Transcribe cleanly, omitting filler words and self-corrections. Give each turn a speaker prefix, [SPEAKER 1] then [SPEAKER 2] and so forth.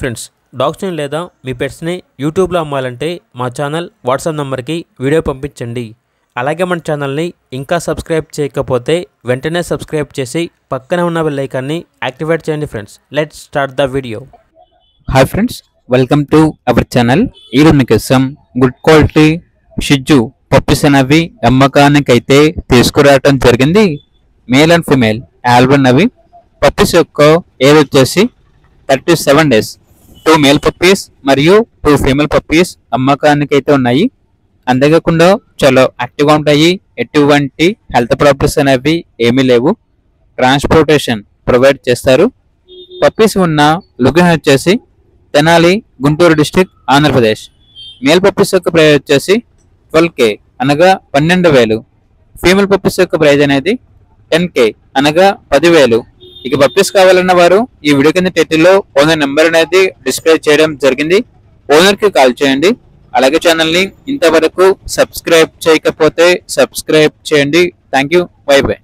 [SPEAKER 1] Friends, డాగ్స్ని లేదా మీ పెట్స్ని యూట్యూబ్లో అమ్మాలంటే మా ఛానల్ వాట్సాప్ నెంబర్కి వీడియో పంపించండి. అలాగే మన ఛానల్ని ఇంకా సబ్స్క్రైబ్ చేయకపోతే వెంటనే సబ్స్క్రైబ్ చేసి పక్కనే ఉన్న బెల్ ఐకాన్ని యాక్టివేట్ చేయండి. Friends, let's start the video.
[SPEAKER 2] Hi friends, welcome to our channel. ఈరోజు మీకోసం గుడ్ క్వాలిటీ షిజ్జు పప్పీస్ అనేవి అమ్మకానికి అయితే తీసుకురావడం జరిగింది. మేల్ అండ్ ఫిమేల్ ఆల్బన్ అవి పప్పీస్ యొక్క ఏజ్ వచ్చేసి 37 days. 2 మేల్ పప్పీస్ మరియు 2 ఫీమేల్ పప్పీస్ అమ్మకానికి అయితే ఉన్నాయి. అంతేకాకుండా చాలా యాక్టివ్గా ఉంటాయి. ఎటువంటి హెల్త్ ప్రాబ్లమ్స్ అనేవి ఏమీ లేవు. ట్రాన్స్పోర్టేషన్ ప్రొవైడ్ చేస్తారు. పప్పీస్ ఉన్న లొకేషన్ వచ్చేసి Tenali, Guntur district, Andhra Pradesh. Male puppies యొక్క ప్రైస్ వచ్చేసి 12K అనగా 12,000. ఫీమేల్ పప్పీస్ యొక్క ప్రైస్ అనేది 10K అనగా 10,000. ఇక పప్పీస్ కావాలన్న వారు ఈ వీడియో కింద టైటిల్లో ఓనర్ నెంబర్ అనేది డిస్ప్లే చేయడం జరిగింది. ఓనర్ కి కాల్ చేయండి. అలాగే ఛానల్ ని ఇంతవరకు సబ్స్క్రైబ్ చేయకపోతే సబ్స్క్రైబ్ చేయండి. Thank you. By by.